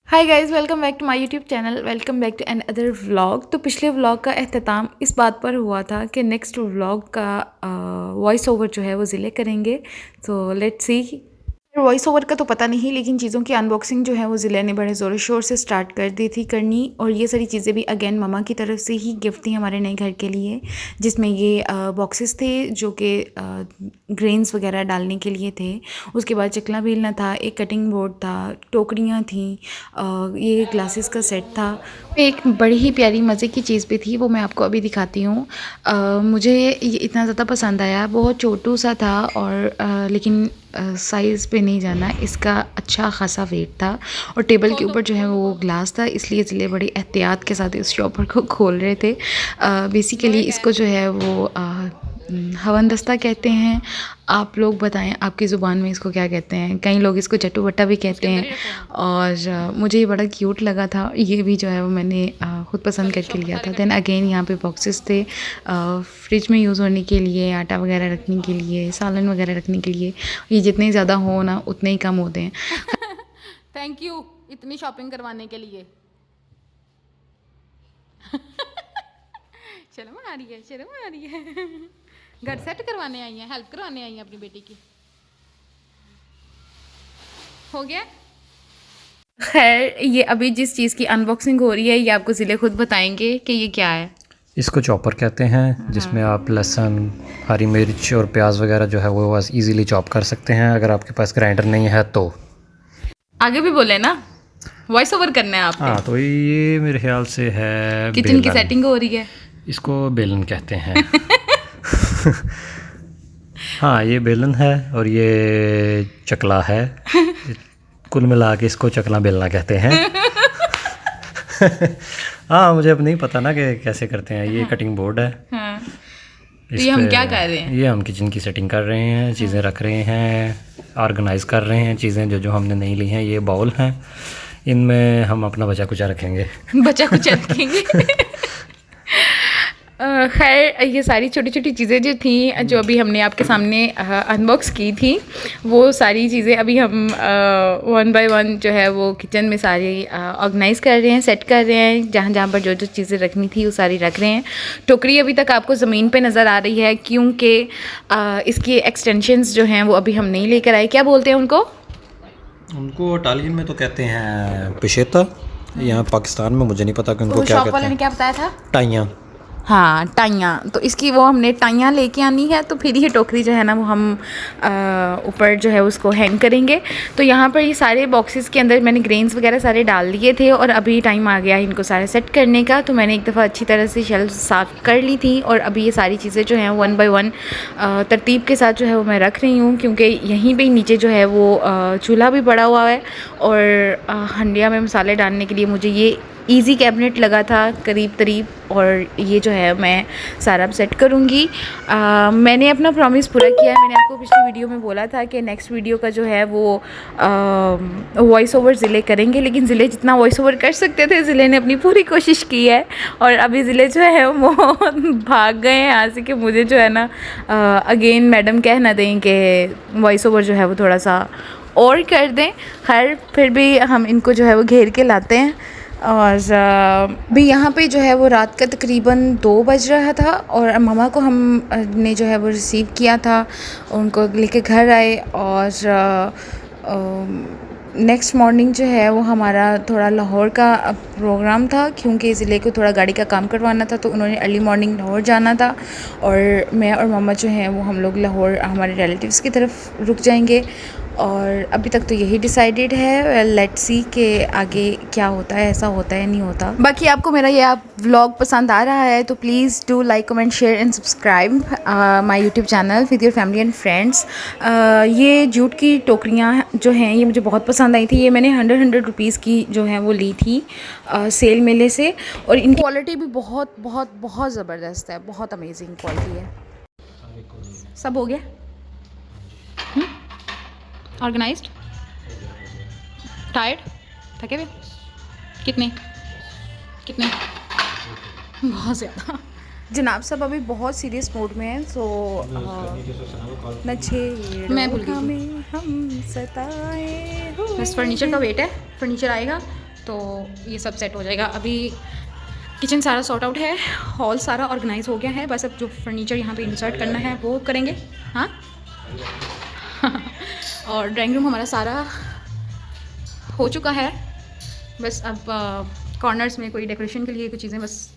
Hi guys, welcome back to my YouTube channel. Welcome back to another vlog. तो पिछले vlog का अख्ताम इस बात पर हुआ था कि नेक्स्ट व्लॉग का वॉइस ओवर जो है वो ज़िले करेंगे। तो लेट्स सी। वॉइस ओवर का तो पता नहीं, लेकिन चीज़ों की अनबॉक्सिंग जो है वो ज़िले ने बड़े ज़ोर शोर से स्टार्ट कर दी थी करनी। और ये सारी चीज़ें भी अगेन ममा की तरफ से ही गिफ्ट थी हमारे नए घर के लिए, जिसमें ये बॉक्सेस थे जो कि ग्रेन्स वगैरह डालने के लिए थे। उसके बाद चकला बेलना था, एक कटिंग बोर्ड था, टोकरियाँ थीं, ये ग्लासेस का सेट था। एक बड़ी ही प्यारी मज़े की चीज़ भी थी, वो मैं आपको अभी दिखाती हूँ। मुझे ये इतना ज़्यादा पसंद आया, बहुत छोटू सा था और लेकिन साइज़ पे नहीं जाना, इसका अच्छा खासा वेट था और टेबल के ऊपर जो है वो ग्लास था, इसलिए ज़िले बड़ी एहतियात के साथ इस शॉपर को खोल रहे थे। बेसिकली इसको जो है वो हवन दस्ता कहते हैं। आप लोग बताएं आपकी ज़ुबान में इसको क्या कहते हैं। कई लोग इसको चट्टू बट्टा भी कहते हैं और मुझे ये बड़ा क्यूट लगा था। ये भी जो है वो मैंने ख़ुद पसंद करके लिया था। देन अगेन यहाँ पे बॉक्सेस थे फ्रिज में यूज़ होने के लिए, आटा वगैरह रखने के लिए, सालन वगैरह रखने के लिए। ये जितने ज़्यादा हो ना उतने ही कम होते हैं। थैंक यू इतनी शॉपिंग करवाने के लिए। शर्म आ रही है, शर्म आ रही है। घर सेट करवाने आई हैं, हेल्प करवाने आई हैं अपनी बेटी की। हो गया। खैर, ये अभी जिस चीज़ की अनबॉक्सिंग हो रही है ये आपको ज़िले खुद बताएंगे कि ये क्या है। इसको चॉपर कहते हैं, जिसमें आप लहसुन, हरी मिर्च और प्याज वगैरह जो है वो बस इजीली चॉप कर सकते हैं, अगर आपके पास ग्राइंडर नहीं है तो। आगे भी बोले ना, वॉइस ओवर करना है आपको। हाँ, तो ये मेरे ख्याल से है किचन की बेलन। सेटिंग हो रही है। इसको बेलन कहते हैं। हाँ, ये बेलन है और ये चकला है। कुल मिला के इसको चकला बेलना कहते हैं। हाँ, मुझे अब नहीं पता ना कि कैसे करते हैं। ये कटिंग बोर्ड है। हाँ। तो ये हम क्या कर रहे हैं? ये हम किचन की सेटिंग कर रहे हैं, चीज़ें रख रहे हैं, ऑर्गेनाइज कर रहे हैं चीज़ें जो जो हमने नहीं ली हैं। ये बाउल हैं, इनमें हम अपना बचा कुचा रखेंगे। बचा कुछ रखेंगे। खैर, ये सारी छोटी छोटी चीज़ें जो थी, जो अभी हमने आपके सामने अनबॉक्स की थी, वो सारी चीज़ें अभी हम वन बाय वन जो है वो किचन में सारी ऑर्गेनाइज़ कर रहे हैं, सेट कर रहे हैं। जहाँ जहाँ पर जो जो चीज़ें रखनी थी वो सारी रख रहे हैं। टोकरी अभी तक आपको ज़मीन पे नज़र आ रही है क्योंकि इसकी एक्सटेंशंस जो हैं वो अभी हम नहीं लेकर आए। क्या बोलते हैं उनको? उनको इटालियन में तो कहते हैं पिशेता। यहाँ पाकिस्तान में मुझे नहीं पता कि उनको क्या कहते हैं। क्या बताया था? टाइयाँ। हाँ, टाइयाँ। तो इसकी वो हमने टाइयाँ लेके आनी है, तो फिर ये टोकरी जो है ना वो हम ऊपर जो है उसको हैंग करेंगे। तो यहाँ पर ये सारे बॉक्सेस के अंदर मैंने ग्रेन्स वगैरह सारे डाल दिए थे और अभी टाइम आ गया इनको सारे सेट करने का। तो मैंने एक दफ़ा अच्छी तरह से शेल्फ साफ़ कर ली थी और अभी ये सारी चीज़ें जो हैं वन बाय वन तरतीब के साथ जो है वो मैं रख रही हूँ, क्योंकि यहीं पर नीचे जो है वो चूल्हा भी पड़ा हुआ है और हंडिया में मसाले डालने के लिए मुझे ये ईज़ी कैबिनेट लगा था करीब करीब, और ये जो है मैं सारा सेट करूँगी। मैंने अपना प्रॉमिस पूरा किया है। मैंने आपको पिछली वीडियो में बोला था कि नेक्स्ट वीडियो का जो है वो वॉइस ओवर ज़िले करेंगे, लेकिन ज़िले जितना वॉइस ओवर कर सकते थे ज़िले ने अपनी पूरी कोशिश की है और अभी ज़िले जो है वो भाग गए हैं यहाँ से कि मुझे जो है ना अगेन मैडम कह ना दें कि वॉइस ओवर जो है वो थोड़ा सा और कर दें। खैर, फिर भी हम इनको जो है वो घेर के लाते हैं। और भी यहाँ पे जो है वो रात का तकरीबन 2 बज रहा था और ममा को हम ने जो है वो रिसीव किया था, उनको लेके घर आए और नेक्स्ट मॉर्निंग जो है वो हमारा थोड़ा लाहौर का प्रोग्राम था, क्योंकि ज़िले को थोड़ा गाड़ी का काम करवाना था, तो उन्होंने अर्ली मॉर्निंग लाहौर जाना था और मैं और मम्मा जो हैं वो हम लोग लाहौर हमारे रिलेटिव्स की तरफ रुक जाएंगे। और अभी तक तो यही डिसाइडेड है। लेट्स सी कि आगे क्या होता है, ऐसा होता है नहीं होता। बाकी आपको मेरा ये व्लॉग पसंद आ रहा है तो please do like, comment, share and subscribe my YouTube channel with your family and friends. ये जूट की टोकरियाँ जो हैं ये मुझे बहुत पसंद आई थी। ये मैंने 100 रुपीज़ की जो है वो ली थी सेल मेले से, और इनकी क्वालिटी भी बहुत बहुत बहुत ज़बरदस्त है, बहुत अमेजिंग क्वालिटी है। सब हो गया ऑर्गेनाइज्ड? टायर्ड? थके हुए? कितने कितने? बहुत ज़्यादा। जनाब साहब अभी बहुत सीरियस मूड में हैं, सो मैं भूल गई। हम सताए। बस फर्नीचर का वेट है, फर्नीचर आएगा तो ये सब सेट हो जाएगा। अभी किचन सारा सॉर्ट आउट है, हॉल सारा ऑर्गेनाइज हो गया है, बस अब जो फर्नीचर यहाँ पे इंसर्ट करना है वो करेंगे। हाँ और ड्राइंग रूम हमारा सारा हो चुका है, बस अब कॉर्नर्स में कोई डेकोरेशन के लिए कुछ चीज़ें बस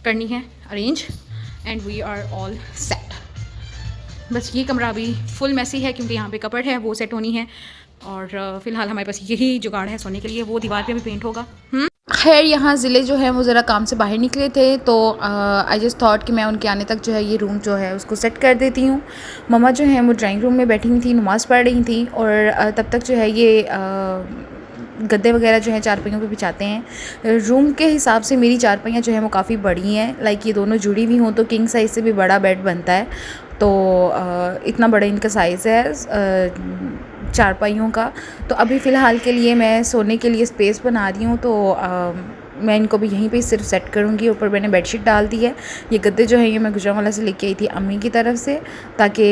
करनी है arrange, and we are all set. बस ये कमरा अभी फुल मैसी है क्योंकि यहाँ पे कपड़ है वो सेट होनी है, और फ़िलहाल हमारे पास यही जुगाड़ है सोने के लिए, वो दीवार पे भी पेंट होगा। खैर यहाँ ज़िले जो है वो ज़रा काम से बाहर निकले थे, तो आई जस्ट थॉट कि मैं उनके आने तक जो है ये रूम जो है उसको सेट कर देती हूँ। मम्मा जो है वो ड्राइंग रूम में बैठी हुई थी, नमाज़ पढ़ रही थी, और तब तक जो है ये गद्दे वगैरह जो है चारपाइयों पे बिछाते हैं। रूम के हिसाब से मेरी चारपाइयाँ जो है वो काफ़ी बड़ी हैं, लाइक ये दोनों जुड़ी हुई हों तो किंग साइज़ से भी बड़ा बेड बनता है, तो इतना बड़ा इनका साइज़ है चारपाइयों का। तो अभी फ़िलहाल के लिए मैं सोने के लिए स्पेस बना रही हूँ, तो मैं इनको भी यहीं पे सिर्फ सेट करूँगी। ऊपर मैंने बेडशीट डाल दी है। ये गद्दे जो है ये मैं गुजरांवाला से लेके आई थी अम्मी की तरफ से, ताकि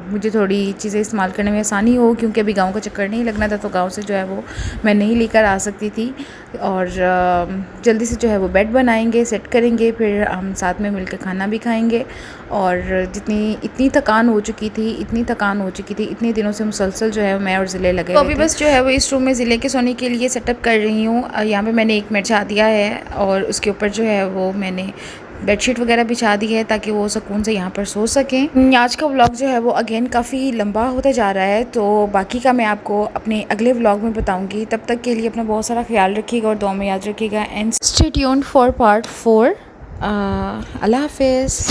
मुझे थोड़ी चीज़ें इस्तेमाल करने में आसानी हो, क्योंकि अभी गांव का चक्कर नहीं लगना था, तो गांव से जो है वो मैं नहीं लेकर आ सकती थी। और जल्दी से जो है वो बेड बनाएंगे, सेट करेंगे, फिर हम साथ में मिलकर खाना भी खाएंगे। और इतनी थकान हो चुकी थी, इतने दिनों से मुसलसल जो है मैं और ज़िले लगे, तो अभी बस जो है वो इस रूम में ज़िले के सोने के लिए सेटअप कर रही हूँ। यहाँ पे मैंने एक बिछा दिया है, और उसके ऊपर जो है वो मैंने बेडशीट वगैरह बिछा दी है ताकि वो सुकून से यहाँ पर सो सकें। आज का व्लॉग जो है वो अगेन काफ़ी लंबा होता जा रहा है, तो बाकी का मैं आपको अपने अगले व्लॉग में बताऊँगी। तब तक के लिए अपना बहुत सारा ख्याल रखिएगा और दुआ में याद रखिएगा, and stay tuned for part 4। अल्लाह हाफिज़।